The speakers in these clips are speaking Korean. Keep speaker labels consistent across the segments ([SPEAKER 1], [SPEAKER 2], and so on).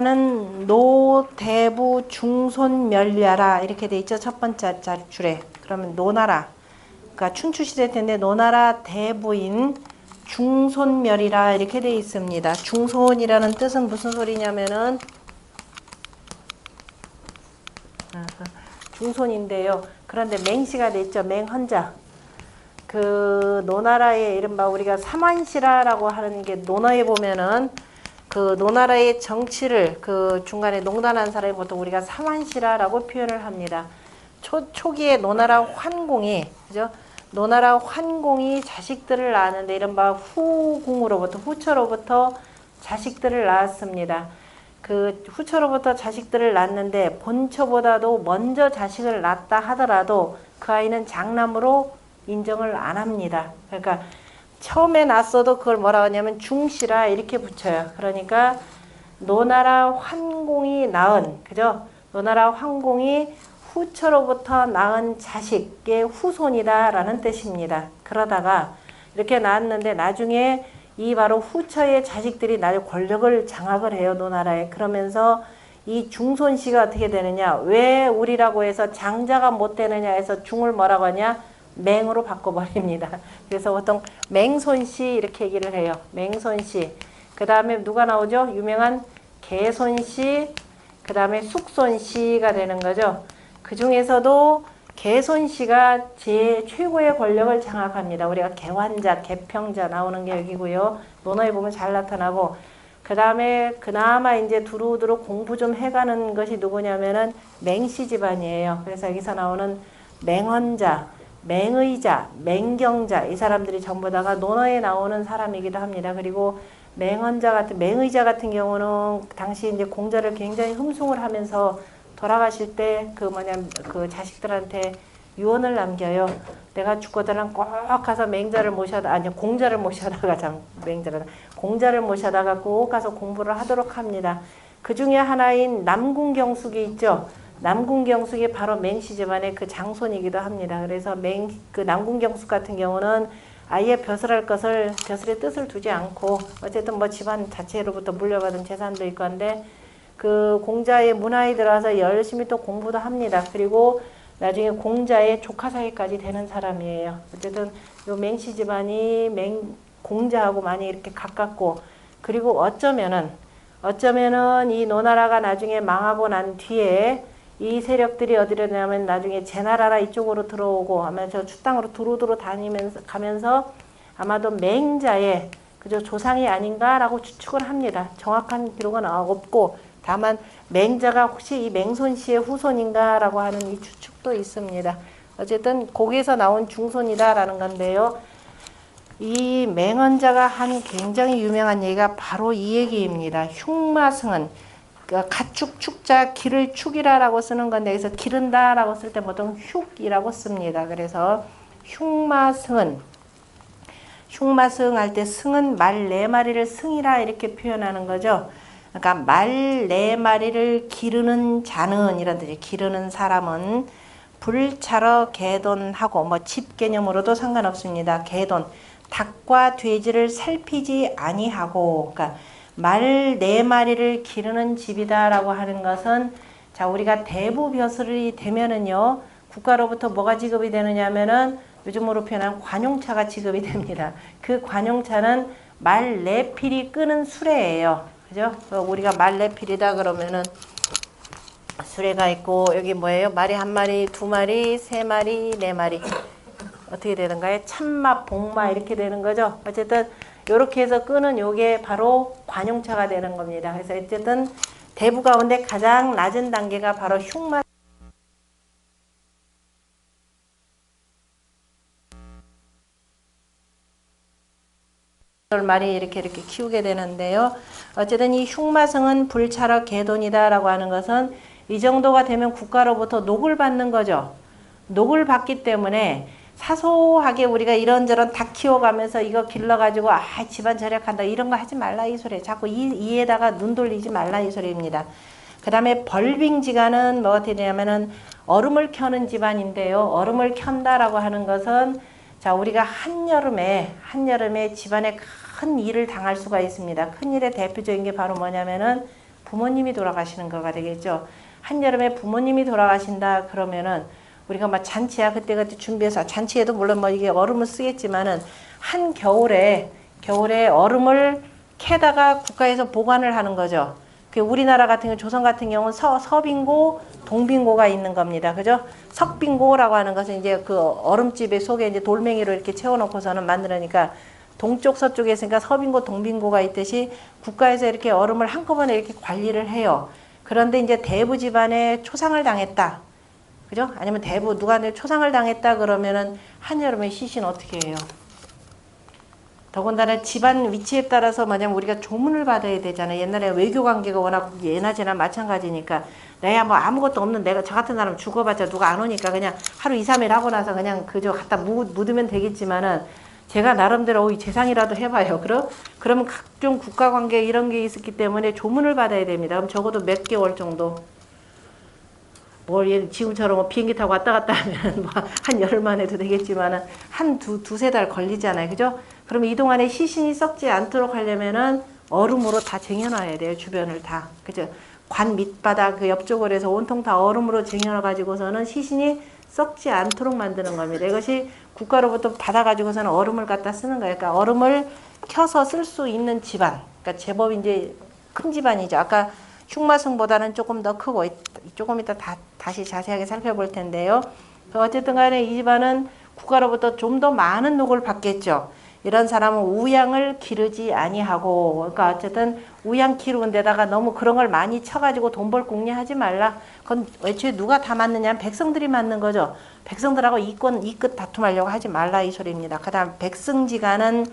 [SPEAKER 1] 는 노대부 중손멸야라 이렇게 돼 있죠. 첫 번째 줄에. 그러면 노나라, 그러니까 춘추시대 때인데 노나라 대부인 중손멸이라 이렇게 돼 있습니다. 중손이라는 뜻은 무슨 소리냐면은 중손인데요. 그런데 맹시가 됐죠. 맹헌자. 그 노나라의 이른바 우리가 삼한시라라고 하는 게 논어에 보면은 그 노나라의 정치를 그 중간에 농단한 사람이 보통 우리가 삼한시라라고 표현을 합니다. 초기에 노나라 환공이, 그죠? 노나라 환공이 자식들을 낳았는데 이른바 후처로부터 자식들을 낳았습니다. 그 후처로부터 자식들을 낳았는데 본처보다도 먼저 자식을 낳았다 하더라도 그 아이는 장남으로 인정을 안 합니다. 그러니까 처음에 낳았어도 그걸 뭐라고 하냐면 중시라 이렇게 붙여요. 그러니까 노나라 환공이 낳은, 그죠? 노나라 환공이 후처로부터 낳은 자식의 후손이다라는 뜻입니다. 그러다가 이렇게 낳았는데 나중에 이 바로 후처의 자식들이 나중에 권력을 장악을 해요. 노나라에. 그러면서 이 중손씨가 어떻게 되느냐, 왜 우리라고 해서 장자가 못 되느냐 해서 중을 뭐라고 하냐, 맹으로 바꿔버립니다. 그래서 보통 맹손씨 이렇게 얘기를 해요. 맹손씨. 그 다음에 누가 나오죠? 유명한 개손씨, 그 다음에 숙손씨가 되는 거죠. 그 중에서도 개손씨가 최고의 권력을 장악합니다. 우리가 개환자, 개평자 나오는 게 여기고요. 논어에 보면 잘 나타나고, 그 다음에 그나마 이제 두루두루 공부 좀 해가는 것이 누구냐면은 맹씨 집안이에요. 그래서 여기서 나오는 맹헌자, 맹의자, 맹경자, 이 사람들이 전부 다가 논어에 나오는 사람이기도 합니다. 그리고 맹의자 같은 경우는 당시 이제 공자를 굉장히 흠숭을 하면서 돌아가실 때 그 자식들한테 유언을 남겨요. 내가 죽거든 꼭 가서 공자를 모셔다가 꼭 가서 공부를 하도록 합니다. 그 중에 하나인 남궁경숙이 있죠. 남궁경숙이 바로 맹씨 집안의 그 장손이기도 합니다. 그래서 그 남궁경숙 같은 경우는 아예 벼슬의 뜻을 두지 않고 어쨌든 뭐 집안 자체로부터 물려받은 재산도 있고 한데 그 공자의 문화에 들어와서 열심히 또 공부도 합니다. 그리고 나중에 공자의 조카 사이까지 되는 사람이에요. 어쨌든 요 맹씨 집안이 공자하고 많이 이렇게 가깝고, 그리고 어쩌면은 이 노나라가 나중에 망하고 난 뒤에 이 세력들이 어디로 가냐면 나중에 제나라라 이쪽으로 들어오고 아마 저 추땅으로 두루두루 가면서 아마도 맹자의 그저 조상이 아닌가라고 추측을 합니다. 정확한 기록은 없고 다만 맹자가 혹시 이 맹손씨의 후손인가라고 하는 이 추측도 있습니다. 어쨌든 거기에서 나온 중손이다라는 건데요. 이 맹헌자가 한 굉장히 유명한 얘기가 바로 이 얘기입니다. 흉마승은 가축 축자 기를 축이라고 쓰는 건데 여기서 기른다라고 쓸 때 보통 흉이라고 씁니다. 그래서 흉마승은 할 때 승은 말 4마리를 승이라 이렇게 표현하는 거죠. 그러니까 말 4마리를 기르는 자는 이런 뜻이, 기르는 사람은 불차러 개돈하고 뭐 집 개념으로도 상관없습니다. 개돈, 닭과 돼지를 살피지 아니하고, 그러니까 말 4마리를 기르는 집이다라고 하는 것은, 자, 우리가 대부벼슬이 되면은요, 국가로부터 뭐가 지급이 되느냐면은 요즘으로 표현한 관용차가 지급이 됩니다. 그 관용차는 말 4필이 끄는 수레예요. 그죠? 우리가 말 4필이다 그러면은 수레가 있고, 여기 뭐예요? 말이 1마리, 2마리, 3마리, 4마리. 어떻게 되는가요? 참마, 복마 이렇게 되는 거죠. 어쨌든 이렇게 해서 끄는 요게 바로 관용차가 되는 겁니다. 그래서 어쨌든 대부 가운데 가장 낮은 단계가 바로 흉마 말이 이렇게 키우게 되는데요. 어쨌든 이 흉마승은 불차러 개돈이다라고 하는 것은 이 정도가 되면 국가로부터 녹을 받는 거죠. 녹을 받기 때문에 사소하게 우리가 이런저런 닭 키워가면서 이거 길러가지고 집안 절약한다 이런 거 하지 말라 이 소리. 자꾸 이에다가 눈 돌리지 말라 이 소리입니다. 그 다음에 벌빙지가는 뭐가 되냐면은 얼음을 켜는 집안인데요. 얼음을 켠다라고 하는 것은 자, 우리가 한여름에 집안에 큰 일을 당할 수가 있습니다. 큰 일의 대표적인 게 바로 뭐냐면은 부모님이 돌아가시는 거가 되겠죠. 한여름에 부모님이 돌아가신다 그러면은 우리가 막 잔치야 그때그때 준비해서 잔치에도 물론 뭐 이게 얼음을 쓰겠지만은 한겨울에 얼음을 캐다가 국가에서 보관을 하는 거죠. 그 우리나라 같은 경우 조선 같은 경우는 서빙고 동빙고가 있는 겁니다. 그죠? 석빙고라고 하는 것은 이제 그 얼음집에 속에 이제 돌멩이로 이렇게 채워놓고서는 만들으니까 동쪽 서쪽에 있으니까 서빙고 동빙고가 있듯이 국가에서 이렇게 얼음을 한꺼번에 이렇게 관리를 해요. 그런데 이제 대부 집안에 초상을 당했다. 그죠? 아니면 대부 누가 초상을 당했다 그러면은 한여름에 시신 어떻게 해요? 더군다나 집안 위치에 따라서 만약 우리가 조문을 받아야 되잖아요. 옛날에 외교 관계가 워낙 예나제나 마찬가지니까 내가 뭐 아무것도 없는 내가 저 같은 사람 죽어봤자 누가 안 오니까 그냥 하루 2, 3일 하고 나서 그냥 그저 갖다 묻으면 되겠지만은 제가 나름대로 재상이라도 해봐요. 그러면 각종 국가 관계 이런 게 있었기 때문에 조문을 받아야 됩니다. 그럼 적어도 몇 개월 정도. 지금처럼 뭐 비행기 타고 왔다 갔다 하면 뭐 한 열흘만 해도 되겠지만은 두세 달 걸리잖아요. 그죠? 그럼 이 동안에 시신이 썩지 않도록 하려면은 얼음으로 다 쟁여놔야 돼요. 주변을 다. 그죠? 관 밑바닥 그 옆쪽을 해서 온통 다 얼음으로 쟁여놔 가지고서는 시신이 썩지 않도록 만드는 겁니다. 이것이 국가로부터 받아가지고서는 얼음을 갖다 쓰는 거예요. 그러니까 얼음을 켜서 쓸 수 있는 집안. 그러니까 제법 이제 큰 집안이죠. 아까 흉마승보다는 조금 더 크고 조금 이따 다시 자세하게 살펴볼 텐데요. 어쨌든 간에 이 집안은 국가로부터 좀 더 많은 녹을 받겠죠. 이런 사람은 우양을 기르지 아니하고, 그러니까 어쨌든 우양 키우는 데다가 너무 그런 걸 많이 쳐가지고 돈 벌 궁리하지 말라. 그건 애초에 누가 다 맞느냐? 백성들이 맞는 거죠. 백성들하고 이끝 다툼하려고 하지 말라 이 소리입니다. 그다음 백승지가는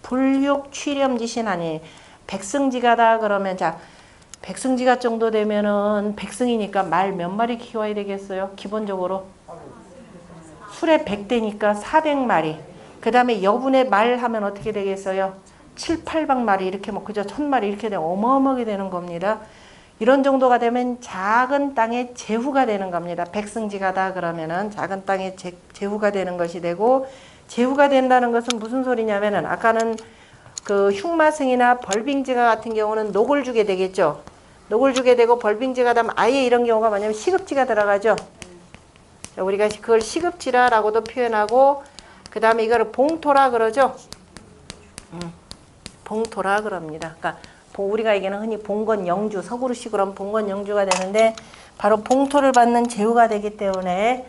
[SPEAKER 1] 불육 취렴지신 아니. 백승지가다 그러면 자 백승지가 정도 되면은 백승이니까 말 몇 마리 키워야 되겠어요? 기본적으로 술에 100대니까 400마리. 그 다음에 여분의 말 하면 어떻게 되겠어요? 7, 800마리 이렇게 뭐 그저 1000마리 이렇게 되면 어마어마하게 되는 겁니다. 이런 정도가 되면 작은 땅의 제후가 되는 겁니다. 백승지가다 그러면은 작은 땅의 제후가 되는 것이 되고, 제후가 된다는 것은 무슨 소리냐면은 아까는 그 흉마승이나 벌빙지가 같은 경우는 녹을 주게 되겠죠. 녹을 주게 되고 벌빙지가 되면 아예 이런 경우가 뭐냐면 시급지가 들어가죠. 우리가 그걸 시급지라라고도 표현하고, 그 다음에 이거를 봉토라 그러죠. 봉토라 그럽니다. 그러니까 우리가 얘기하는 흔히 봉건영주, 서구로식으로 하면 봉건영주가 되는데 바로 봉토를 받는 제후가 되기 때문에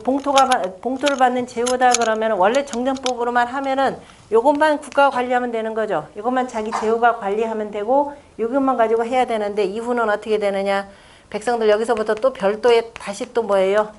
[SPEAKER 1] 봉토를 받는 제후다 그러면 원래 정전법으로만 하면은 요것만 국가가 관리하면 되는 거죠. 이것만 자기 제후가 관리하면 되고 이것만 가지고 해야 되는데 이후는 어떻게 되느냐? 백성들 여기서부터 또 별도의 다시 또 뭐예요?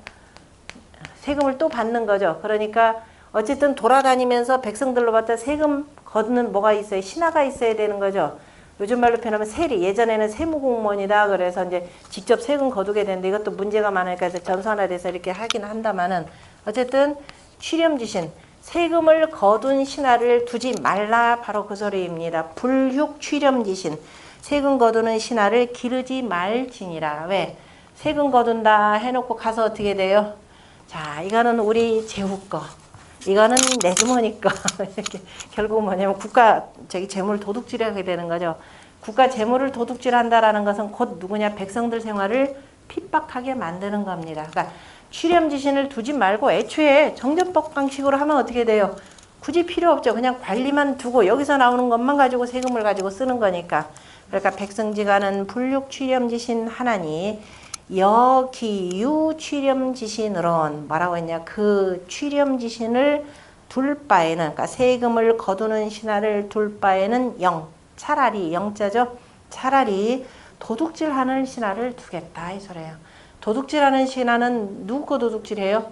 [SPEAKER 1] 세금을 또 받는 거죠. 그러니까 어쨌든 돌아다니면서 백성들로부터 세금 걷는 뭐가 있어요? 신하가 있어야 되는 거죠. 요즘 말로 표현하면 세리. 예전에는 세무공무원이다. 그래서 이제 직접 세금 거두게 되는데 이것도 문제가 많으니까 전산화돼서 이렇게 하긴 한다마는 어쨌든 취렴지신. 세금을 거둔 신하를 두지 말라. 바로 그 소리입니다. 불육 취렴지신. 세금 거두는 신하를 기르지 말지니라. 왜? 세금 거둔다 해놓고 가서 어떻게 돼요? 자, 이거는 우리 제후 거. 이거는 내 주머니 거. 이렇게 결국 뭐냐면 국가 재물 도둑질하게 되는 거죠. 국가 재물을 도둑질한다라는 것은 곧 누구냐? 백성들 생활을 핍박하게 만드는 겁니다. 그러니까 취렴지신을 두지 말고 애초에 정전법 방식으로 하면 어떻게 돼요? 굳이 필요 없죠. 그냥 관리만 두고 여기서 나오는 것만 가지고 세금을 가지고 쓰는 거니까. 그러니까 백성지가는 불육 취렴지신 하나니 여기유 취렴지신으론 뭐라고 했냐? 그 취렴지신을 둘 바에는, 그러니까 세금을 거두는 신하를 둘 바에는 차라리 영자죠. 차라리 도둑질하는 신하를 두겠다 이 소리예요. 도둑질하는 신하는 누구 거 도둑질해요?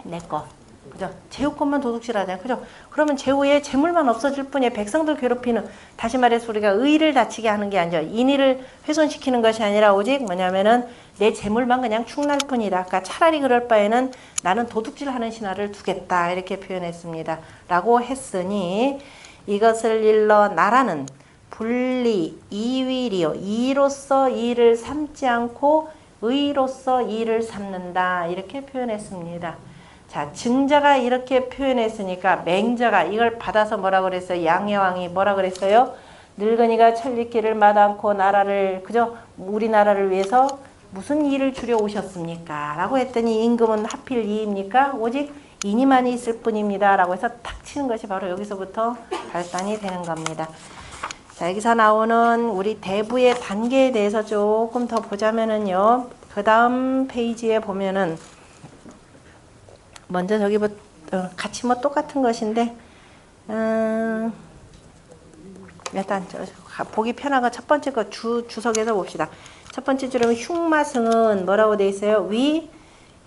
[SPEAKER 1] 내 거. 그죠? 제후 것만 도둑질하잖아요. 그죠? 그러면 제후에 재물만 없어질 뿐이에요. 백성들 괴롭히는, 다시 말해서 우리가 의를 다치게 하는 게 아니죠. 인의를 훼손시키는 것이 아니라 오직 뭐냐면은 내 재물만 그냥 축날 뿐이다. 그러니까 차라리 그럴 바에는 나는 도둑질하는 신하를 두겠다. 이렇게 표현했습니다. 라고 했으니 이것을 일러 나라는 분리 이위리요. 이로서 이를 삼지 않고 의로서 이를 삼는다. 이렇게 표현했습니다. 자, 증자가 이렇게 표현했으니까 맹자가 이걸 받아서 뭐라 그랬어요? 양해왕이 뭐라 그랬어요? 늙은이가 천리길을 마다않고 나라를 그저 우리나라를 위해서 무슨 일을 주려 오셨습니까? 라고 했더니 임금은 하필 이입니까? 오직 이니만이 있을 뿐입니다. 라고 해서 탁 치는 것이 바로 여기서부터 발단이 되는 겁니다. 자, 여기서 나오는 우리 대부의 단계에 대해서 조금 더 보자면은요. 그 다음 페이지에 보면은 먼저 저기부터 같이 뭐 똑같은 것인데 일단 보기 편한 첫 번째 거 주석에서 봅시다. 첫 번째 줄은 흉마승은 뭐라고 돼 있어요? 위,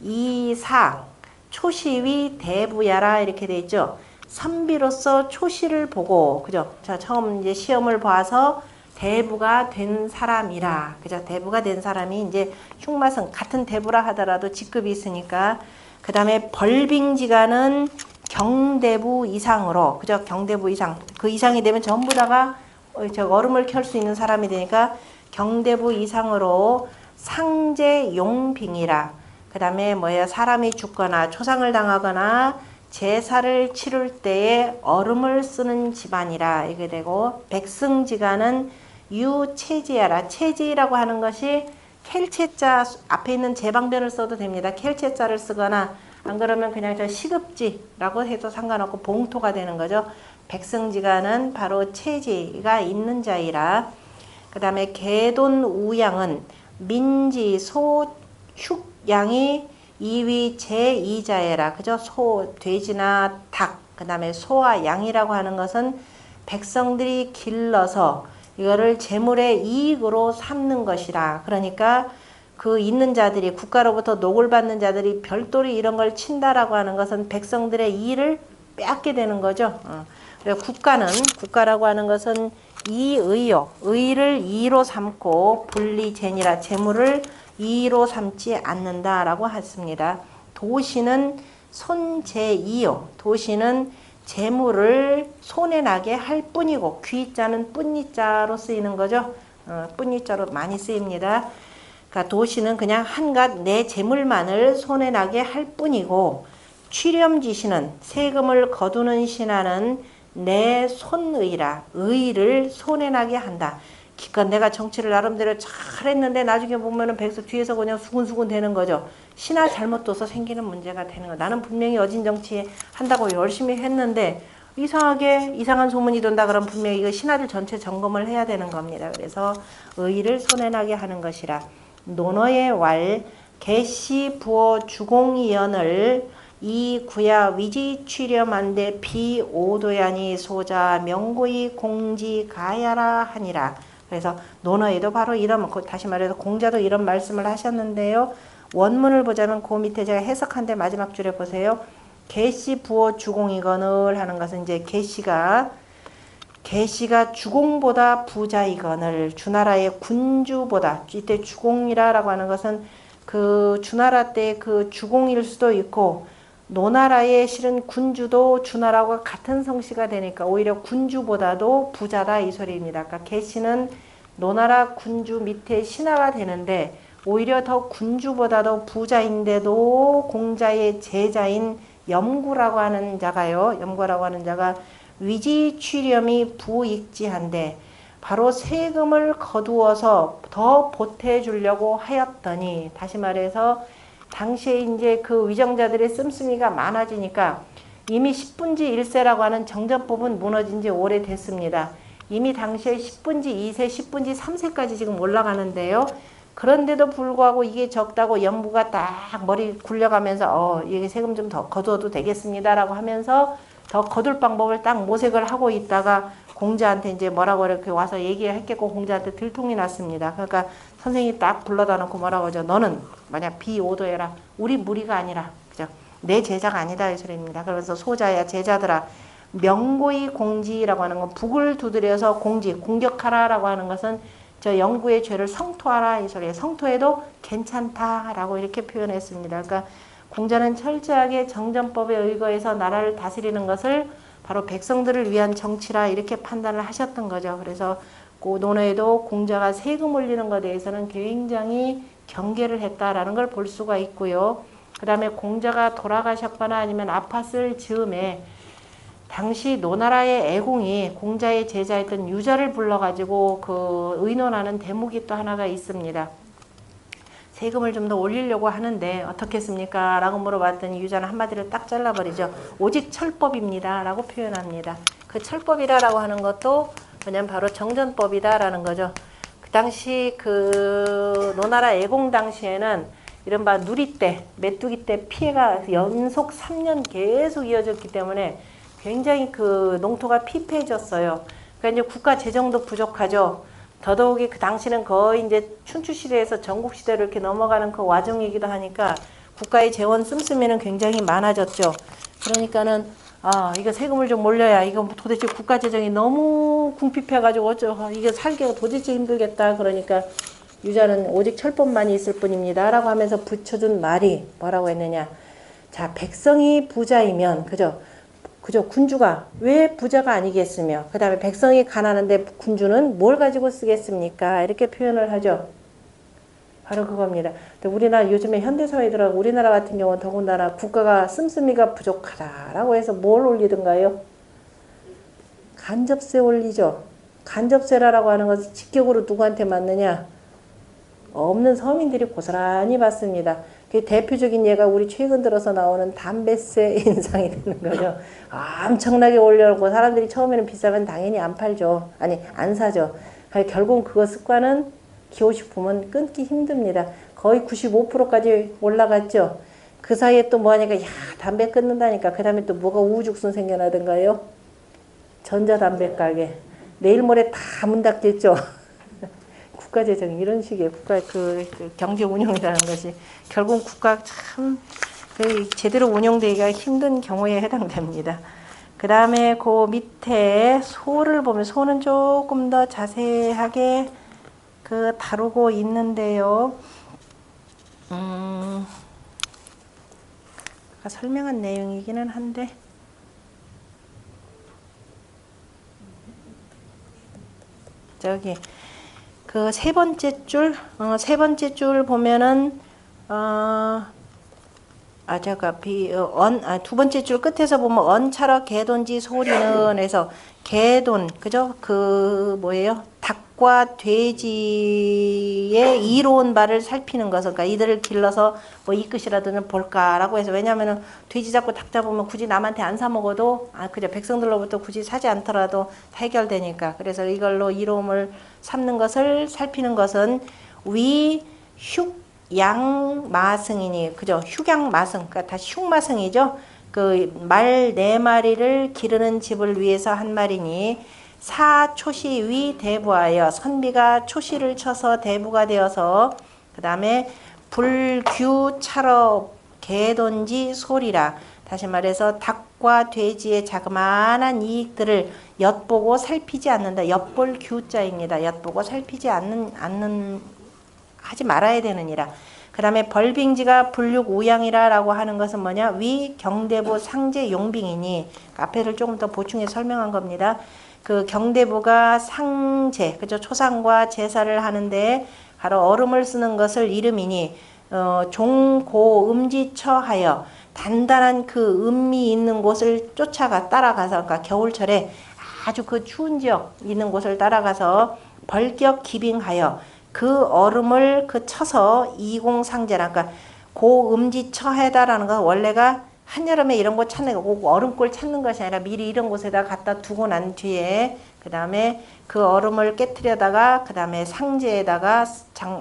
[SPEAKER 1] 이상, 초시위, 대부야라 이렇게 돼 있죠. 선비로서 초시를 보고, 그죠? 자, 처음 이제 시험을 봐서 대부가 된 사람이라, 그죠? 대부가 된 사람이 이제 흉마승, 같은 대부라 하더라도 직급이 있으니까. 그 다음에 벌빙지가는 경대부 이상으로, 그죠? 경대부 이상. 그 이상이 되면 전부 다가 얼음을 켤 수 있는 사람이 되니까 경대부 이상으로 상제 용빙이라. 그 다음에 뭐예요? 사람이 죽거나 초상을 당하거나 제사를 치를 때에 얼음을 쓰는 집안이라 이게 되고, 백승지가는 유체지야라. 체지라고 하는 것이 켈체자 앞에 있는 제방변을 써도 됩니다. 켈체자를 쓰거나 안 그러면 그냥 저 시급지라고 해도 상관없고 봉토가 되는 거죠. 백승지가는 바로 체지가 있는 자이라. 그 다음에 개돈 우양은 민지 소 흉양이 2위 제2자애라. 그죠? 소, 돼지나 닭, 그 다음에 소와 양이라고 하는 것은 백성들이 길러서 이거를 재물의 이익으로 삼는 것이라. 그러니까 그 있는 자들이, 국가로부터 녹을 받는 자들이 별도로 이런 걸 친다라고 하는 것은 백성들의 이익을 빼앗게 되는 거죠. 그리고 국가라고 하는 것은 이의요. 의를 이로 삼고 분리재니라. 재물을 이로 삼지 않는다라고 했습니다. 도시는 손재이요. 도시는 재물을 손에 나게 할 뿐이고, 귀자는 뿐이자로 쓰이는 거죠. 뿐이자로 많이 쓰입니다. 그러니까 도시는 그냥 한갓 내 재물만을 손에 나게 할 뿐이고, 취렴지시는 세금을 거두는 신하는 내 손의라. 의를 손에 나게 한다. 기껏 내가 정치를 나름대로 잘했는데 나중에 보면은 백성 뒤에서 그냥 수군수군 되는 거죠. 신하 잘못 둬서 생기는 문제가 되는 거. 나는 분명히 어진 정치 한다고 열심히 했는데 이상하게 이상한 소문이 돈다 그러면 분명히 이거 신하들 전체 점검을 해야 되는 겁니다. 그래서 의를 손에 나게 하는 것이라. 논어의 왈 개시 부어 주공이연을 이 구야 위지 취렴한데 비오도야니 소자 명고이 공지 가야라 하니라. 그래서 논어에도 바로 이런, 다시 말해서 공자도 이런 말씀을 하셨는데요. 원문을 보자면 그 밑에 제가 해석한데 마지막 줄에 보세요. 개시 부어 주공이거늘 하는 것은 이제 개시가 주공보다 부자이거늘, 주나라의 군주보다, 이때 주공이라고 하는 것은 그 주나라 때 그 주공일 수도 있고, 노나라의 실은 군주도 주나라와 같은 성씨가 되니까 오히려 군주보다도 부자다 이 소리입니다. 그러니까 개시는 노나라 군주 밑에 신하가 되는데 오히려 더 군주보다도 부자인데도 공자의 제자인 염구라고 하는 자가요. 염구라고 하는 자가 위지취렴이 부익지한데 바로 세금을 거두어서 더 보태주려고 하였더니, 다시 말해서 당시에 이제 그 위정자들의 씀씀이가 많아지니까 이미 10분지 1세라고 하는 정전법은 무너진 지 오래됐습니다. 이미 당시에 10분지 2세, 10분지 3세까지 지금 올라가는데요. 그런데도 불구하고 이게 적다고 염구가 딱 머리 굴려가면서 이게 세금 좀 더 거두어도 되겠습니다라고 하면서 더 거둘 방법을 딱 모색을 하고 있다가 공자한테 이제 뭐라고 이렇게 와서 얘기했겠고 공자한테 들통이 났습니다. 그러니까 선생님이 딱 불러다 놓고 뭐라고 하죠. 너는 만약 비오도해라. 우리 무리가 아니라, 그죠? 내 제자가 아니다 이 소리입니다. 그러면서 소자야 제자들아 명고의 공지라고 하는 건 북을 두드려서 공격하라라고 하는 것은 저 영구의 죄를 성토하라 이 소리예요. 성토해도 괜찮다라고 이렇게 표현했습니다. 그러니까 공자는 철저하게 정전법에 의거해서 나라를 다스리는 것을 바로 백성들을 위한 정치라 이렇게 판단을 하셨던 거죠. 그래서 그 논어에도 공자가 세금 올리는 것에 대해서는 굉장히 경계를 했다라는 걸 볼 수가 있고요. 그 다음에 공자가 돌아가셨거나 아니면 아팠을 즈음에 당시 노나라의 애공이 공자의 제자였던 유자를 불러가지고 그 의논하는 대목이 또 하나가 있습니다. 세금을 좀 더 올리려고 하는데 어떻겠습니까? 라고 물어봤더니 유자는 한마디로 딱 잘라버리죠. 오직 철법입니다. 라고 표현합니다. 그 철법이라고 하는 것도 그냥 바로 정전법이다 라는 거죠. 그 당시 그 노나라 애공 당시에는 이른바 누리떼, 메뚜기 떼 피해가 연속 3년 계속 이어졌기 때문에 굉장히 그 농토가 피폐해졌어요. 그러니까 이제 국가 재정도 부족하죠. 더더욱이 그 당시는 거의 이제 춘추시대에서 전국시대로 이렇게 넘어가는 그 와중이기도 하니까 국가의 재원 씀씀이는 굉장히 많아졌죠. 그러니까는 이거 세금을 좀 올려야 이거 도대체 국가 재정이 너무 궁핍해가지고 이거 살기가 도대체 힘들겠다. 그러니까 유자는 오직 철법만이 있을 뿐입니다. 라고 하면서 붙여준 말이 뭐라고 했느냐. 자, 백성이 부자이면 그죠? 군주가 왜 부자가 아니겠으며 그 다음에 백성이 가난한데 군주는 뭘 가지고 쓰겠습니까? 이렇게 표현을 하죠. 바로 그겁니다. 근데 우리나라 요즘에 현대사회들하고 우리나라 같은 경우는 더군다나 국가가 씀씀이가 부족하다라고 해서 뭘 올리든가요? 간접세 올리죠. 간접세라고 하는 것은 직격으로 누구한테 맞느냐? 없는 서민들이 고스란히 받습니다. 그 대표적인 예가 우리 최근 들어서 나오는 담배세 인상이 되는 거죠. 엄청나게 올려놓고 사람들이 처음에는 비싸면 당연히 안 팔죠. 아니 안 사죠. 결국 그거 습관은 기호식품은 끊기 힘듭니다. 거의 95%까지 올라갔죠. 그 사이에 또 뭐하니까 담배 끊는다니까 그 다음에 또 뭐가 우후죽순 생겨나던가요? 전자담배 가게. 내일 모레 다 문 닫겠죠. 국가재정 이런 식의 국가 그 경제 운영이라는 것이 결국 국가 참 제대로 운영되기가 힘든 경우에 해당됩니다. 그 다음에 그 밑에 소를 보면 소는 조금 더 자세하게 그 다루고 있는데요. 아까 설명한 내용이기는 한데 저기 그 세 번째 줄 보면은 두 번째 줄 끝에서 보면 언차러 개돈지 소리는 해서 개돈 그죠? 그 뭐예요? 닭과 돼지의 이로운 바를 살피는 것은 그러니까 이들을 길러서 뭐 이끝이라도는 볼까라고 해서 왜냐면은 돼지 잡고 닭 잡으면 굳이 남한테 안 사 먹어도 그죠? 백성들로부터 굳이 사지 않더라도 해결되니까 그래서 이걸로 이로움을 삼는 것을 살피는 것은 위 흉양마승이니 그죠? 휴양마승 그러니까 다시 흉마승이죠. 그 말 4마리를 기르는 집을 위해서 한 말이니 사초시 위 대부하여 선비가 초시를 쳐서 대부가 되어서 그 다음에 불규 차러 개돈지 소리라 다시 말해서 닭과 돼지의 자그마한 이익들을 엿보고 살피지 않는다. 엿볼 규자입니다. 엿보고 살피지 하지 말아야 되느니라. 그 다음에 벌빙지가 불육 우양이라 라고 하는 것은 뭐냐? 위 경대부 상제 용빙이니 앞에를 조금 더 보충해 설명한 겁니다. 그 경대부가 상제, 그죠? 초상과 제사를 하는데 바로 얼음을 쓰는 것을 이름이니 종고 음지처하여 단단한 그 음미 있는 곳을 따라가서 그러니까 겨울철에 아주 그 추운 지역 있는 곳을 따라가서 벌격 기빙하여 그 얼음을 쳐서 이공상제라 그러니까 고음지처해다라는 건 원래가 한여름에 이런 곳 찾는 거 얼음골 찾는 것이 아니라 미리 이런 곳에다 갖다 두고 난 뒤에 그 다음에 그 얼음을 깨트려다가 그 다음에 상제에다가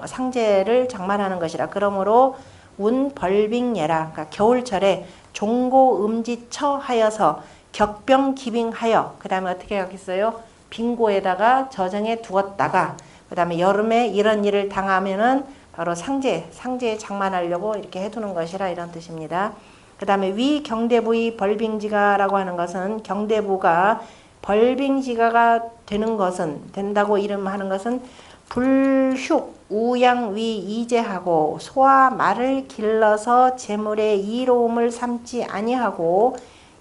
[SPEAKER 1] 상제를 장만하는 것이라. 그러므로 운벌빙예라 그러니까 겨울철에 종고음지처하여서 격병기빙하여 그 다음에 어떻게 하겠어요? 빙고에다가 저정해 두었다가 그 다음에 여름에 이런 일을 당하면은 바로 상제에 장만하려고 이렇게 해두는 것이라 이런 뜻입니다. 그 다음에 위 경대부의 벌빙지가라고 하는 것은 경대부가 벌빙지가가 된다고 이름하는 것은 불흉 우양위 이제하고 소와 말을 길러서 재물의 이로움을 삼지 아니하고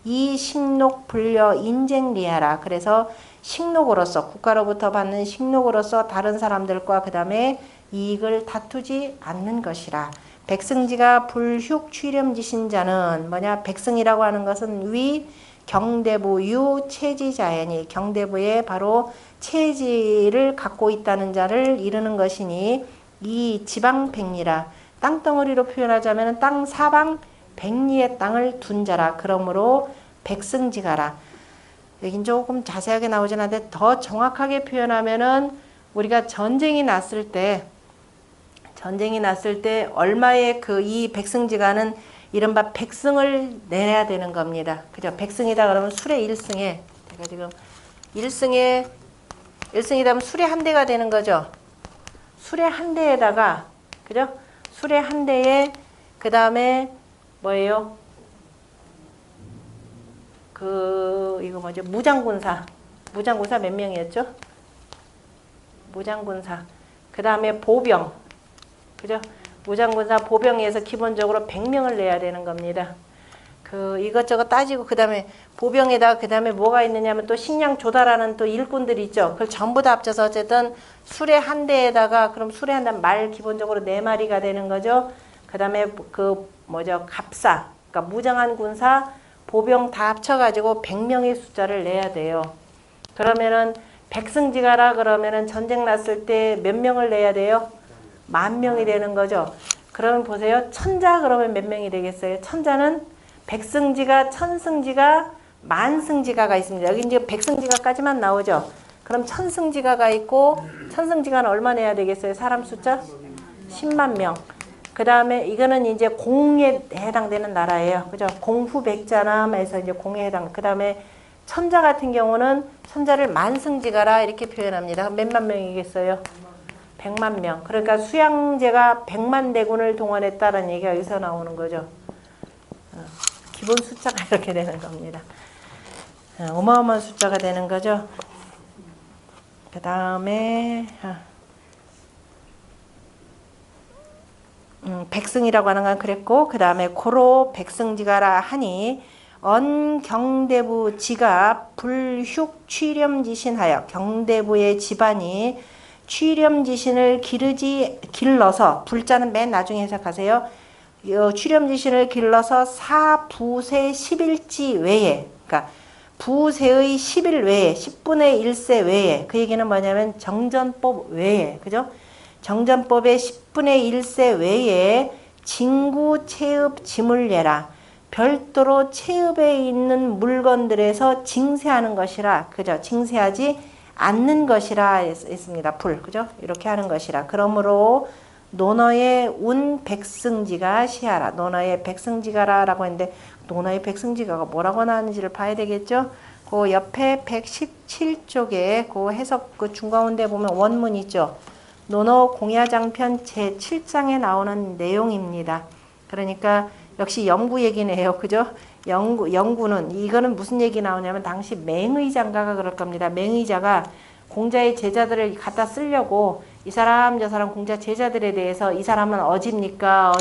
[SPEAKER 1] 이 식록 불려 인쟁리하라. 그래서 식록으로서 국가로부터 받는 식록으로서 다른 사람들과 그 다음에 이익을 다투지 않는 것이라. 백성지가 불흉 취렴지신 자는 뭐냐? 백성이라고 하는 것은 위 경대부 유 체지자연이 경대부에 바로 체지를 갖고 있다는 자를 이르는 것이니 이 지방 백리라 땅덩어리로 표현하자면 땅 사방 백리의 땅을 둔 자라. 그러므로 백승지가라. 여긴 조금 자세하게 나오진 않는데 더 정확하게 표현하면은 우리가 전쟁이 났을 때 얼마의 그 이 백승지가는 이른바 백승을 내야 되는 겁니다. 그죠? 백승이다 그러면 수레 1승에 제가 지금 1승이다 수레 한 대가 되는 거죠. 수레 한 대에다가 그죠? 수레 한 대에 그 다음에 뭐예요? 이거 뭐죠? 무장군사 몇 명이었죠? 무장군사. 그 다음에 보병. 그죠? 무장군사 보병에서 기본적으로 100명을 내야 되는 겁니다. 이것저것 따지고 그 다음에 보병에다가 그 다음에 뭐가 있느냐면 또 식량 조달하는 또 일꾼들이 있죠. 그걸 전부 다 합쳐서 어쨌든 수레 한 대에다가 그럼 수레 한 대 말 기본적으로 4마리가 되는 거죠. 그 다음에 갑사. 그러니까 무장한 군사 보병 다 합쳐가지고 100명의 숫자를 내야 돼요. 그러면은 백승지가라 그러면은 전쟁 났을 때 몇 명을 내야 돼요? 10,000명이 되는 거죠. 그러면 보세요. 천자 그러면 몇 명이 되겠어요? 천자는 백승지가, 천승지가, 만승지가가 있습니다. 여기 이제 백승지가까지만 나오죠. 그럼 천승지가가 있고 천승지가는 얼마 내야 되겠어요? 사람 숫자? 10만 명. 그 다음에 이거는 이제 공에 해당되는 나라예요. 그죠? 공후백자남에서 이제 공에 해당. 그 다음에 천자 같은 경우는 천자를 만승지가라 이렇게 표현합니다. 몇만 명이겠어요? 100만 명. 그러니까 수양제가 100만 대군을 동원했다는 얘기가 여기서 나오는 거죠. 기본 숫자가 이렇게 되는 겁니다. 어마어마한 숫자가 되는 거죠. 그 다음에 백승이라고 하는 건 그랬고 그 다음에 고로 백승지가라 하니 언경대부 지가 불흉 취렴지신하여 경대부의 집안이 취렴지신을 길러서 불자는 맨 나중에 해석하세요. 취렴지신을 길러서 사부세 10일지 외에 그러니까 부세의 10일 외에 10분의 1세 외에 그 얘기는 뭐냐면 정전법 외에 그죠? 정전법의 10분의 1세 외에 진구 체읍 지물례라 별도로 체읍에 있는 물건들에서 징세하는 것이라 그죠? 징세하지 않는 것이라 했습니다. 불 그죠? 이렇게 하는 것이라 그러므로 논어의 운 백승지가 시하라 논어의 백승지가라라고 했는데 논어의 백승지가가 뭐라고 나왔는지를 봐야 되겠죠? 그 옆에 117쪽에 그 해석 그 중가운데 보면 원문 있죠. 논어 공야장편 제7장에 나오는 내용입니다. 그러니까 역시 영구 얘기네요. 그죠? 영구는 이거는 무슨 얘기 나오냐면 당시 맹의장가가 그럴 겁니다. 맹의자가 공자의 제자들을 갖다 쓰려고 이 사람 저 사람 공자 제자들에 대해서 이 사람은 어집니까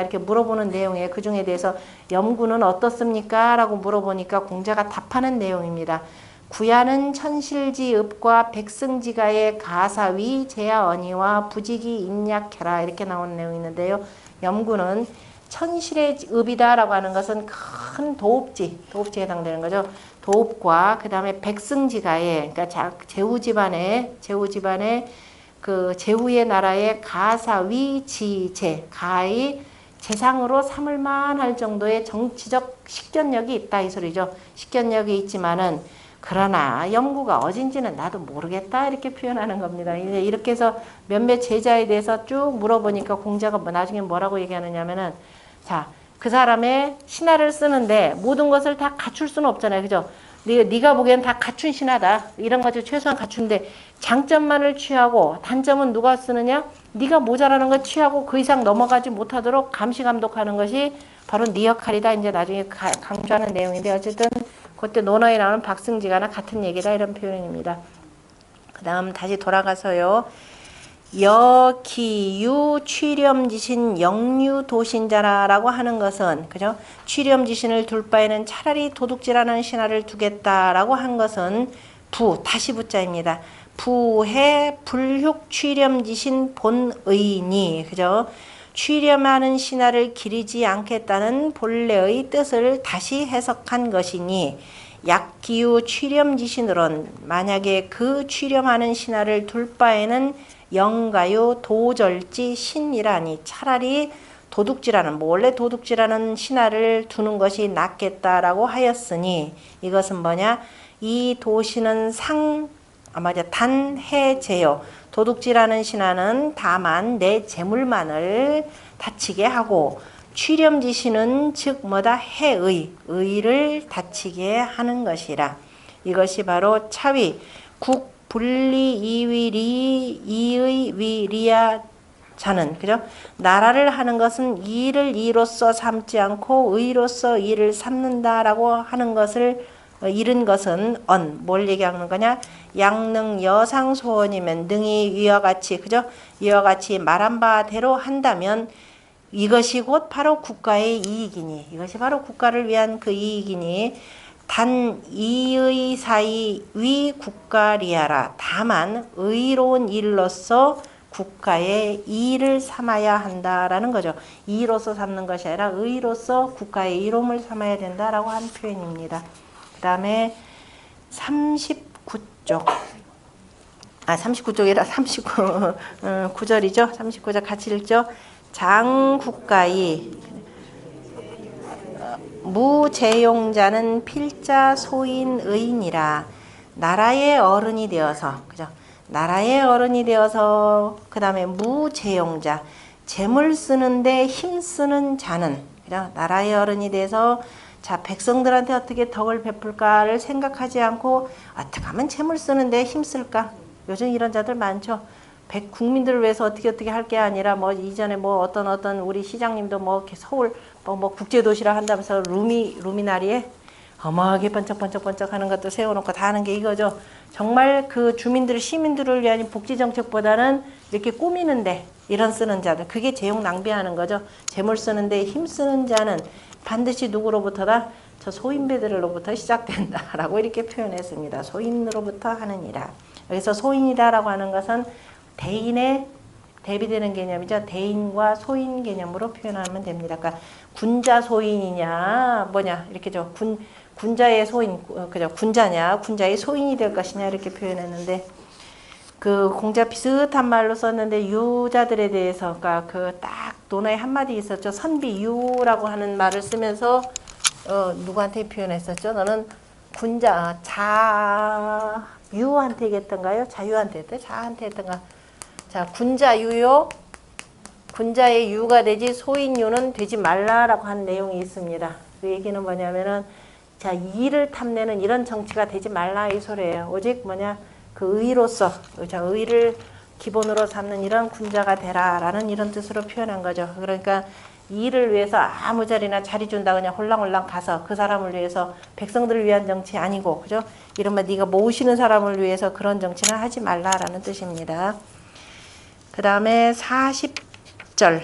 [SPEAKER 1] 이렇게 물어보는 내용에 그 중에 대해서 염구는 어떻습니까? 라고 물어보니까 공자가 답하는 내용입니다. 구야는 천실지읍과 백승지가의 가사위 제야언이와 부직이 인약해라 이렇게 나오는 내용이 있는데요. 염구는 천실의 읍이다라고 하는 것은 큰 도읍지에 해당되는 거죠. 도읍과 그 다음에 백승지가의 그러니까 제후 집안의 그 제후의 나라의 가사위 지제 가의 재상으로 삼을 만할 정도의 정치적 식견력이 있다 이 소리죠. 식견력이 있지만은 그러나 염구가 어딘지는 나도 모르겠다 이렇게 표현하는 겁니다. 이렇게 해서 몇몇 제자에 대해서 쭉 물어보니까 공자가 나중에 뭐라고 얘기하느냐면은 자, 그 사람의 신하를 쓰는데 모든 것을 다 갖출 수는 없잖아요. 그죠? 네가 보기엔 다 갖춘 신하다. 이런 것을 최소한 갖춘데 장점만을 취하고 단점은 누가 쓰느냐? 네가 모자라는 거 취하고 그 이상 넘어가지 못하도록 감시 감독하는 것이 바로 네 역할이다. 이제 나중에 강조하는 내용인데 어쨌든 그때 논어에 나오는 박승지가나 같은 얘기다 이런 표현입니다. 그 다음 다시 돌아가서요. 여기유 취렴지신 영유도신자라고 하는 것은 그죠? 취렴지신을 둘 바에는 차라리 도둑질하는 신하를 두겠다라고 한 것은 다시 부자입니다. 부해 불흉 취렴지신 본의니 그죠? 취렴하는 신하를 기리지 않겠다는 본래의 뜻을 다시 해석한 것이니 약기유 취렴지신으론 만약에 그 취렴하는 신하를 둘 바에는 영가유 도절지 신이라니 차라리 도둑질하는 원래 도둑질하는 신하를 두는 것이 낫겠다라고 하였으니 이것은 뭐냐? 이 도시는 단해제요. 도둑질하는 신하는 다만 내 재물만을 다치게 하고 취렴지신은 즉 뭐다? 해의, 의를 다치게 하는 것이라. 이것이 바로 차위 국 분리 이위리 이의 위리야 자는 그죠? 나라를 하는 것은 이를 이로서 삼지 않고 의로서 이를 삼는다라고 하는 것을 이른 것은 뭘 얘기하는 거냐? 양능 여상소원이면 능히 위와 같이 그죠? 이와 같이 말한 바대로 한다면 이것이 곧 바로 국가의 이익이니 이것이 바로 국가를 위한 그 이익이니 단 이의 사이 위 국가리하라. 다만 의로운 일로서 국가의 이를 삼아야 한다라는 거죠. 이로서 삼는 것이 아니라 의로서 국가의 이로움을 삼아야 된다라고 하는 표현입니다. 그 다음에 39쪽 39쪽이라 39절이죠. 39절 같이 읽죠. 장국가의 무재용자는 필자 소인 의인이라. 나라의 어른이 되어서 그죠? 나라의 어른이 되어서 그 다음에 무재용자 재물 쓰는데 힘쓰는 자는 그죠? 나라의 어른이 돼서 자 백성들한테 어떻게 덕을 베풀까를 생각하지 않고 어떻게 하면 재물 쓰는데 힘쓸까? 요즘 이런 자들 많죠. 국민들을 위해서 어떻게 할 게 아니라 뭐 이전에 뭐 어떤 우리 시장님도 뭐 이렇게 서울 뭐 국제도시라 한다면서 루미나리에 어마하게 번쩍번쩍 하는 것도 세워놓고 다 하는 게 이거죠. 정말 그 시민들을 위한 복지정책보다는 이렇게 꾸미는데 이런 쓰는 자들 그게 재용 낭비하는 거죠. 재물 쓰는데 힘쓰는 자는 반드시 누구로부터다? 저 소인배들로부터 시작된다라고 이렇게 표현했습니다. 소인으로부터 하느니라. 여기서 소인이다라고 하는 것은 대인에 대비되는 개념이죠. 대인과 소인 개념으로 표현하면 됩니다. 그러니까 군자 소인이냐 뭐냐 이렇게 군자의 소인 그죠? 군자냐 군자의 소인이 될 것이냐 이렇게 표현했는데 그 공자 비슷한 말로 썼는데 유자들에 대해서 그러니까 그 딱 논어에 한마디 있었죠. 선비유라고 하는 말을 쓰면서 누구한테 표현했었죠? 너는 군자 자유한테 했던가요? 자유한테 했대? 자한테 했던가? 자, 군자유요. 군자의 유가 되지 소인유는 되지 말라라고 하는 내용이 있습니다. 그 얘기는 뭐냐면은 자, 이를 탐내는 이런 정치가 되지 말라 이 소리예요. 오직 뭐냐? 그 의로서 자, 의를 기본으로 삼는 이런 군자가 되라라는 이런 뜻으로 표현한 거죠. 그러니까 이를 위해서 아무 자리나 자리 준다 그냥 홀랑홀랑 가서 그 사람을 위해서 백성들을 위한 정치 아니고 그죠? 이른바 네가 모으시는 사람을 위해서 그런 정치는 하지 말라라는 뜻입니다. 그 다음에 40절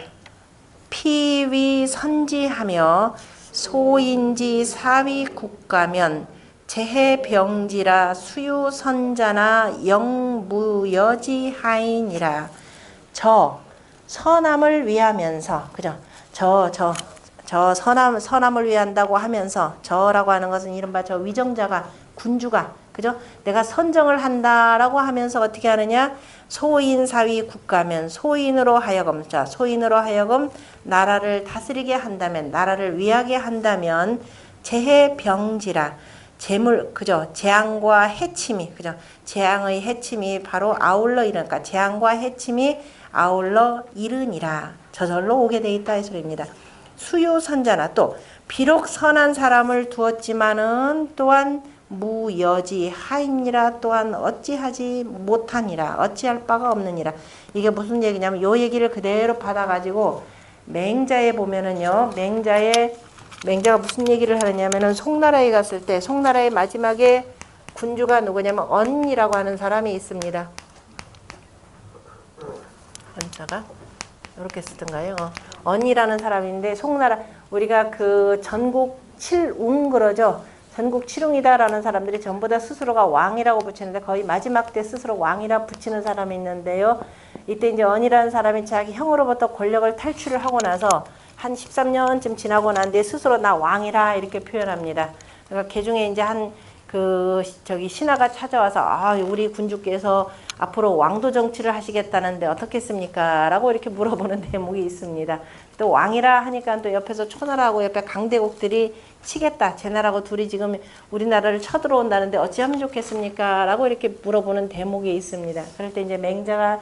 [SPEAKER 1] 피위 선지하며 소인지 사위 국가면 재해병지라 수유선자나 영무여지 하인이라. 저 선함을 위하면서 그죠? 저 선함을 위한다고 하면서 저라고 하는 것은 이른바 저 위정자가 군주가 그죠? 내가 선정을 한다라고 하면서 어떻게 하느냐? 소인 사위 국가면 소인으로 하여금 나라를 다스리게 한다면 나라를 위하게 한다면 재해병지라 재물 그죠? 재앙과 해침이 그죠? 재앙의 해침이 바로 아울러 이르니까 재앙과 해침이 아울러 이르니라 저절로 오게 돼 있다 이 소리입니다. 수요선자나 또 비록 선한 사람을 두었지만은 또한 무여지 하이니라 또한 어찌하지 못하니라 어찌할 바가 없느니라. 이게 무슨 얘기냐면 요 얘기를 그대로 받아가지고 맹자에 보면은요 맹자가 무슨 얘기를 하느냐면은 송나라에 갔을 때 송나라의 마지막에 군주가 누구냐면 언이라고 하는 사람이 있습니다. 언자가 이렇게 쓰던가요? 언이라는 사람인데 송나라 우리가 그 전국 칠웅 그러죠. 전국 칠웅이다라는 사람들이 전부 다 스스로가 왕이라고 붙이는데 거의 마지막 때 스스로 왕이라 붙이는 사람이 있는데요. 이때 이제 언이라는 사람이 자기 형으로부터 권력을 탈출을 하고 나서 한 13년쯤 지나고 난 뒤에 스스로 나 왕이라 이렇게 표현합니다. 그러니까 개중에 이제 저기 신하가 찾아와서 우리 군주께서 앞으로 왕도 정치를 하시겠다는데 어떻겠습니까? 라고 이렇게 물어보는 대목이 있습니다. 또 왕이라 하니까 또 옆에서 초나라하고 옆에 강대국들이 치겠다. 쟤네라고 둘이 지금 우리나라를 쳐들어온다는데 어찌하면 좋겠습니까? 라고 이렇게 물어보는 대목이 있습니다. 그럴 때 이제 맹자가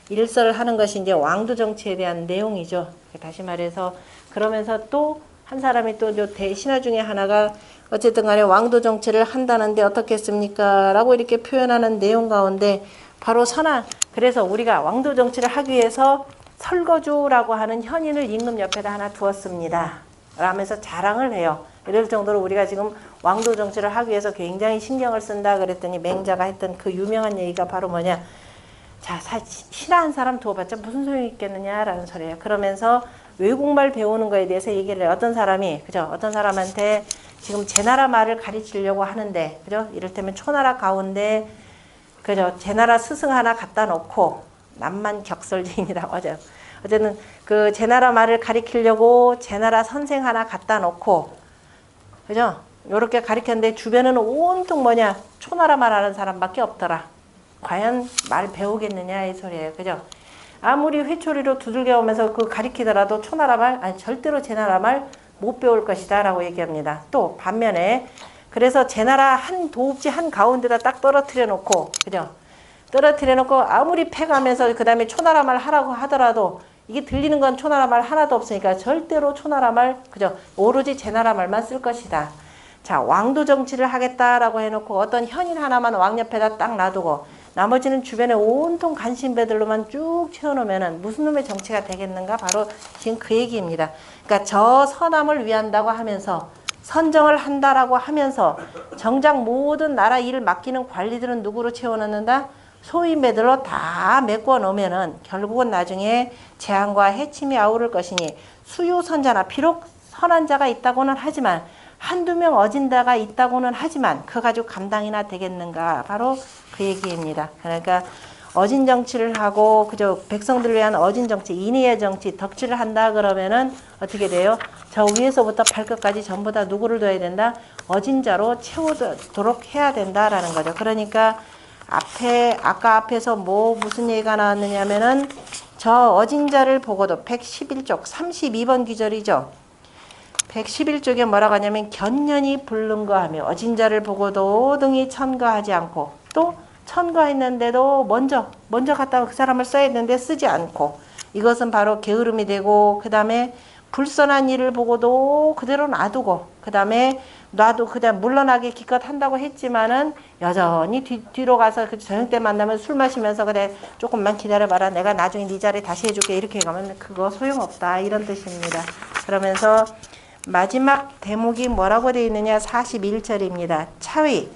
[SPEAKER 1] 일설을 하는 것이 이제 왕도 정치에 대한 내용이죠. 다시 말해서 그러면서 또 한 사람이 또 대신하 중에 하나가 어쨌든 간에 왕도 정치를 한다는데 어떻겠습니까? 라고 이렇게 표현하는 내용 가운데 바로 선왕. 그래서 우리가 왕도 정치를 하기 위해서 설거주라고 하는 현인을 임금 옆에다 하나 두었습니다. 라면서 자랑을 해요. 이럴 정도로 우리가 지금 왕도 정치를 하기 위해서 굉장히 신경을 쓴다 그랬더니 맹자가 했던 그 유명한 얘기가 바로 뭐냐. 자, 신하 한 사람 두어봤자 무슨 소용이 있겠느냐라는 소리예요. 그러면서 외국말 배우는 거에 대해서 얘기를 해요. 어떤 사람이, 그죠? 어떤 사람한테 지금 제 나라 말을 가르치려고 하는데, 그죠? 이를테면 초나라 가운데, 그죠? 제 나라 스승 하나 갖다 놓고, 남만 격설쟁이라고 하죠. 어쨌든 그 제 나라 말을 가르치려고 제 나라 선생 하나 갖다 놓고, 그죠? 요렇게 가르쳤는데 주변에는 온통 뭐냐? 초나라 말 하는 사람밖에 없더라. 과연 말 배우겠느냐 이 소리예요. 그죠? 아무리 회초리로 두들겨 오면서 그 가리키더라도 초나라 말, 아니 절대로 제 나라 말 못 배울 것이다 라고 얘기합니다. 또 반면에 그래서 제 나라 한 도읍지 한 가운데다 딱 떨어뜨려 놓고, 그죠? 떨어뜨려 놓고 아무리 패가면서 그 다음에 초나라 말 하라고 하더라도 이게 들리는 건 초나라 말 하나도 없으니까 절대로 초나라 말, 그죠? 오로지 제 나라 말만 쓸 것이다. 자, 왕도 정치를 하겠다라고 해놓고 어떤 현인 하나만 왕 옆에다 딱 놔두고 나머지는 주변에 온통 간신배들로만 쭉 채워놓으면 무슨 놈의 정치가 되겠는가? 바로 지금 그 얘기입니다. 그러니까 저 선함을 위한다고 하면서 선정을 한다라고 하면서 정작 모든 나라 일을 맡기는 관리들은 누구로 채워넣는다? 소인배들로 다 메꿔 놓으면은 결국은 나중에 재앙과 해침이 아우를 것이니 수요선자나 비록 선한 자가 있다고는 하지만 한두 명 어진다가 있다고는 하지만 그거 가지고 감당이나 되겠는가? 바로 그 얘기입니다. 그러니까 어진 정치를 하고 그저 백성들을 위한 어진 정치, 인의의 정치, 덕질을 한다 그러면은 어떻게 돼요? 저 위에서부터 발끝까지 전부 다 누구를 둬야 된다? 어진 자로 채우도록 해야 된다라는 거죠. 그러니까 아까 앞에서 무슨 얘기가 나왔느냐면은 저 어진 자를 보고도 111쪽 32번 기절이죠. 111쪽에 뭐라고 하냐면 견년이 불능거하며 어진 자를 보고도 등이 천거하지 않고 또 천거했는데도 먼저 갔다가 그 사람을 써야 되는데 쓰지 않고 이것은 바로 게으름이 되고 그 다음에 불선한 일을 보고도 그대로 놔두고 그 다음에 그냥 물러나게 기껏 한다고 했지만은 여전히 뒤로 가서 그 저녁 때 만나면 술 마시면서 그래 조금만 기다려봐라 내가 나중에 네 자리 다시 해줄게 이렇게 가면 그거 소용없다 이런 뜻입니다. 그러면서 마지막 대목이 뭐라고 되어 있느냐 41절입니다. 차위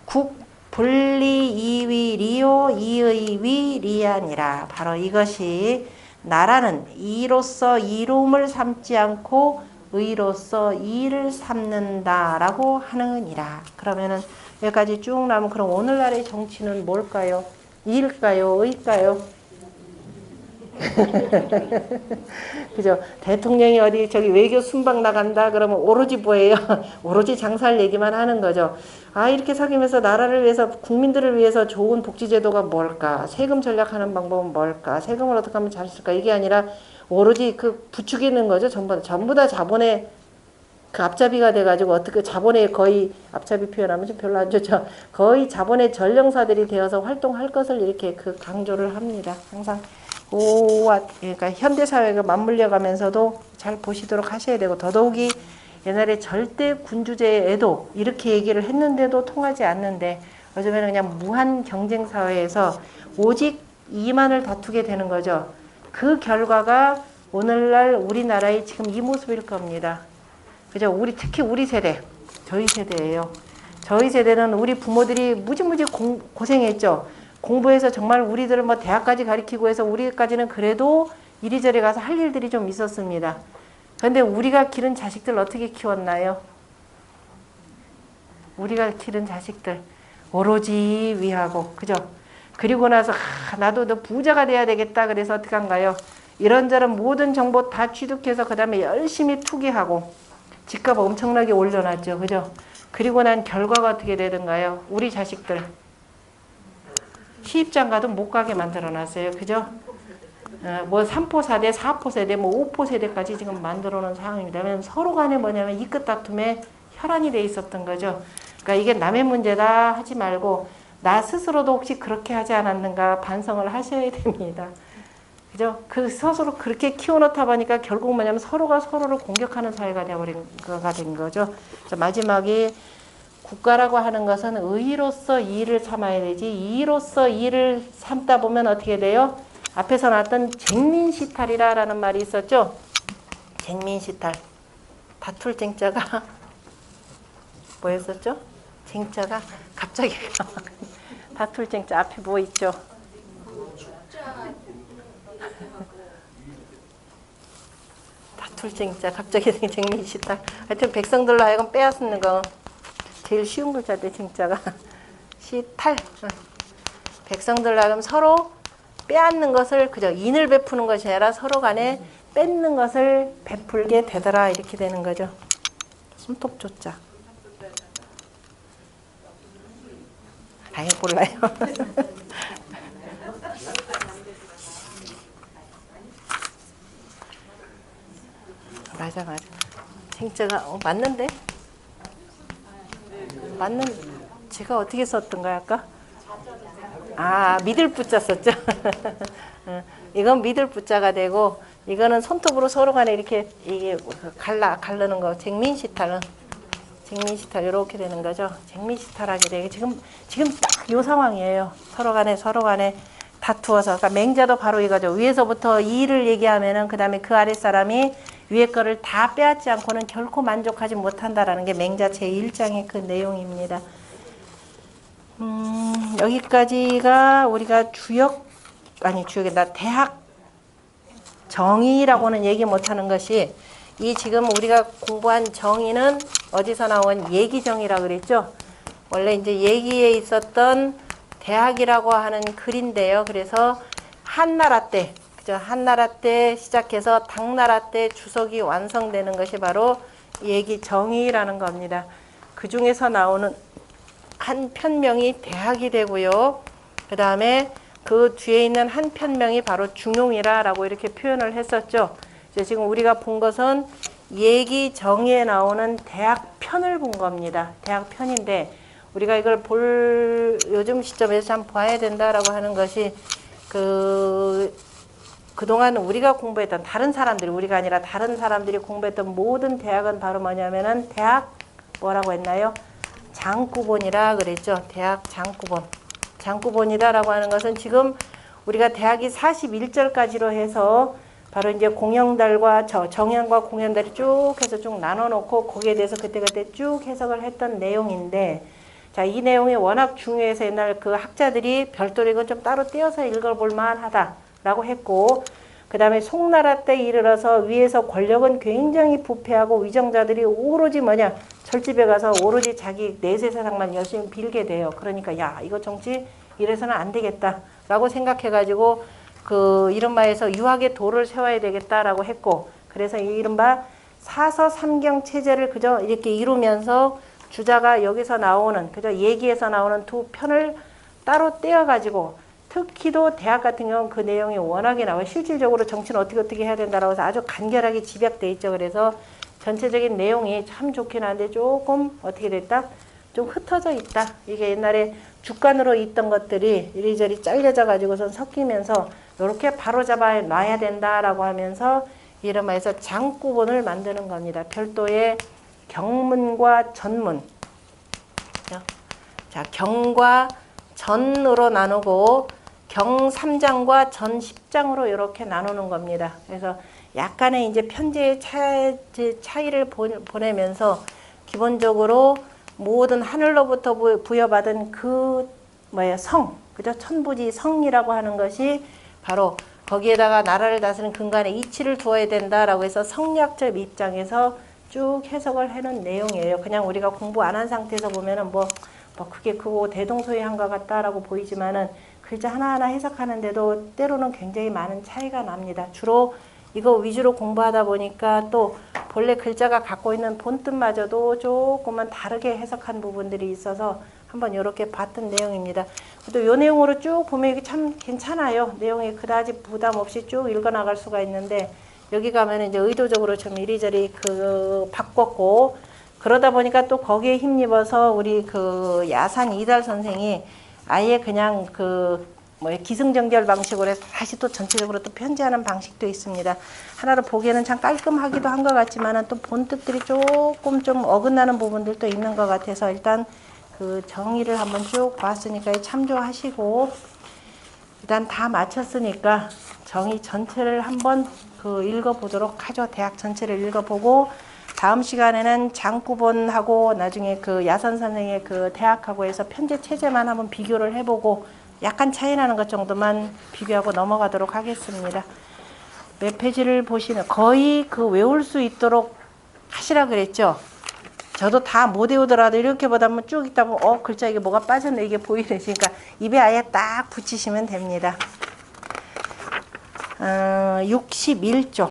[SPEAKER 1] 국 분리 이위 리오 이의 위 리아니라. 바로 이것이 나라는 이로서 이로움을 삼지 않고 의로서 이를 삼는다라고 하느니라. 그러면은 여기까지 쭉 나면 그럼 오늘날의 정치는 뭘까요? 이일까요? 의일까요? 그죠? 대통령이 어디 저기 외교 순방 나간다 그러면 오로지 뭐예요? 오로지 장사할 얘기만 하는 거죠. 이렇게 사귀면서 나라를 위해서 국민들을 위해서 좋은 복지제도가 뭘까? 세금 전략하는 방법은 뭘까? 세금을 어떻게 하면 잘 쓸까? 이게 아니라 오로지 그 부추기는 거죠. 전부 다 자본의 그 앞잡이가 돼가지고 어떻게 자본의 거의 앞잡이 표현하면 좀 별로 안 좋죠. 거의 자본의 전령사들이 되어서 활동할 것을 이렇게 그 강조를 합니다. 항상 그러니까 현대사회가 맞물려 가면서도 잘 보시도록 하셔야 되고 더더욱이 옛날에 절대 군주제에도 이렇게 얘기를 했는데도 통하지 않는데 요즘에는 그냥 무한 경쟁 사회에서 오직 이만을 다투게 되는 거죠. 그 결과가 오늘날 우리나라의 지금 이 모습일 겁니다. 그죠? 특히 우리 세대, 저희 세대예요. 저희 세대는 우리 부모들이 무지무지 고생했죠. 공부해서 정말 우리들을 뭐 대학까지 가르치고 해서 우리까지는 그래도 이리저리 가서 할 일들이 좀 있었습니다. 그런데 우리가 기른 자식들 어떻게 키웠나요? 우리가 기른 자식들 오로지 위하고 그죠? 그리고 나서 나도 너 부자가 돼야 되겠다 그래서 어떻게 한가요? 이런저런 모든 정보 다 취득해서 그 다음에 열심히 투기하고 집값 엄청나게 올려놨죠. 그죠? 그리고 난 결과가 어떻게 되던가요? 우리 자식들 시집장 가도 못 가게 만들어 놨어요. 그죠? 뭐 3포 세대, 4포 세대, 뭐 5포 세대까지 지금 만들어 놓은 상황입니다. 왜냐면 서로 간에 뭐냐면 이끝 다툼에 혈안이 돼 있었던 거죠. 그러니까 이게 남의 문제다 하지 말고 나 스스로도 혹시 그렇게 하지 않았는가 반성을 하셔야 됩니다. 그죠? 그 스스로 그렇게 키워놓다 보니까 결국 뭐냐면 서로가 서로를 공격하는 사회가 되어버린 거가 된 거죠. 마지막에 국가라고 하는 것은 의로서 이를 삼아야 되지 이로서 이를 삼다 보면 어떻게 돼요? 앞에서 나왔던 쟁민시탈이라는 말이 있었죠. 쟁민시탈. 다툴 쟁자가 뭐였었죠? 쟁자가 갑자기 다툴 쟁자 앞에 뭐 있죠? 다툴 쟁자 갑자기 쟁민시탈. 하여튼 백성들로 하여금 빼앗는 거 제일 쉬운 글자인데 쟁자가 시탈. 백성들로 하여금 서로 빼앗는 것을 그저 인을 베푸는 것이 아니라 서로 간에 뺏는 것을 베풀게 되더라 이렇게 되는 거죠. 손톱 조자. 아예 몰라요. 맞아. 쟁자가 맞는데? 제가 어떻게 썼던가요 아까? 믿을 부자 썼죠. 이건 믿을 부자가 되고 이거는 손톱으로 서로 간에 이렇게 이게 갈르는 거. 쟁민시탈은 쟁민시탈 이렇게 되는 거죠. 쟁민시탈하게 되게 지금 딱 요 상황이에요. 서로 간에 다투어서. 그러니까 맹자도 바로 이거죠. 위에서부터 이를 얘기하면은 그다음에 그 아래 사람이 위에 거를 다 빼앗지 않고는 결코 만족하지 못한다라는 게 맹자 제1장의 그 내용입니다. 여기까지가 우리가 대학 정의라고는 얘기 못하는 것이 이 지금 우리가 공부한 정의는 어디서 나온 얘기정의라고 그랬죠? 원래 이제 얘기에 있었던 대학이라고 하는 글인데요. 그래서 한나라 때, 그죠? 한나라 때 시작해서 당나라 때 주석이 완성되는 것이 바로 얘기정의라는 겁니다. 그 중에서 나오는 한 편명이 대학이 되고요. 그 다음에 그 뒤에 있는 한 편명이 바로 중용이라고 이렇게 표현을 했었죠. 이제 지금 우리가 본 것은 얘기정의에 나오는 대학편을 본 겁니다. 대학편인데 우리가 이걸 요즘 시점에서 참 봐야 된다라고 하는 것이 그동안 우리가 공부했던 다른 사람들이 우리가 아니라 다른 사람들이 공부했던 모든 대학은 바로 뭐냐면은 대학 뭐라고 했나요? 장구본이라 그랬죠. 대학 장구본. 장구본이다라고 하는 것은 지금 우리가 대학이 41절까지로 해서 바로 이제 공영달과 정현과 공연달이 쭉 해서 쭉 나눠놓고 거기에 대해서 그때 쭉 해석을 했던 내용인데 자, 이 내용이 워낙 중요해서 옛날 그 학자들이 별도로 이건 좀 따로 떼어서 읽어볼 만하다라고 했고 그 다음에 송나라 때 이르러서 위에서 권력은 굉장히 부패하고 위정자들이 오로지 철집에 가서 오로지 자기 내세 세상만 열심히 빌게 돼요. 그러니까 야 이거 정치 이래서는 안 되겠다라고 생각해가지고 그 이른바에서 유학의 도를 세워야 되겠다라고 했고 그래서 이 이른바 사서 삼경 체제를 그저 이렇게 이루면서 주자가 여기서 나오는 그저 얘기에서 나오는 두 편을 따로 떼어가지고 특히도 대학 같은 경우는 그 내용이 워낙에 나와요. 실질적으로 정치는 어떻게 해야 된다라고 해서 아주 간결하게 집약돼 있죠. 그래서 전체적인 내용이 참 좋긴 한데 조금 어떻게 됐다? 좀 흩어져 있다. 이게 옛날에 주관으로 있던 것들이 이리저리 잘려져 가지고선 섞이면서 이렇게 바로잡아 놔야 된다라고 하면서 이름하여서 장구본을 만드는 겁니다. 별도의 경문과 전문. 자, 경과 전으로 나누고 경 3장과 전 10장으로 이렇게 나누는 겁니다. 그래서 약간의 이제 편제의 차이를 보내면서 기본적으로 모든 하늘로부터 부여받은 그죠? 천부지 성이라고 하는 것이 바로 거기에다가 나라를 다스리는 근간에 이치를 두어야 된다라고 해서 성리학적 입장에서 쭉 해석을 해놓은 내용이에요. 그냥 우리가 공부 안 한 상태에서 보면은 그게 크고 대동소이한 것 같다라고 보이지만은 글자 하나하나 해석하는데도 때로는 굉장히 많은 차이가 납니다. 주로 이거 위주로 공부하다 보니까 또 본래 글자가 갖고 있는 본뜻마저도 조금은 다르게 해석한 부분들이 있어서 한번 이렇게 봤던 내용입니다. 또 이 내용으로 쭉 보면 이게 참 괜찮아요. 내용이 그다지 부담 없이 쭉 읽어나갈 수가 있는데 여기 가면 이제 의도적으로 좀 이리저리 바꿨고 그러다 보니까 또 거기에 힘입어서 우리 그 야산 이달 선생이 아예 그냥 기승전결 방식으로 해서 다시 또 전체적으로 또 편지하는 방식도 있습니다. 하나로 보기에는 참 깔끔하기도 한 것 같지만은 또 본뜻들이 조금 좀 어긋나는 부분들도 있는 것 같아서 일단 그 정의를 한번 쭉 봤으니까 참조하시고 일단 다 마쳤으니까 정의 전체를 한번 읽어보도록 하죠. 대학 전체를 읽어보고 다음 시간에는 장구본하고 나중에 그 야선 선생의 그 대학하고 해서 편제 체제만 한번 비교를 해보고 약간 차이 나는 것 정도만 비교하고 넘어가도록 하겠습니다. 몇 페이지를 보시면 거의 외울 수 있도록 하시라 그랬죠. 저도 다 못 외우더라도 이렇게 보다 보면 쭉 있다 보면 글자 이게 뭐가 빠졌네 이게 보이니까 입에 아예 딱 붙이시면 됩니다. 61쪽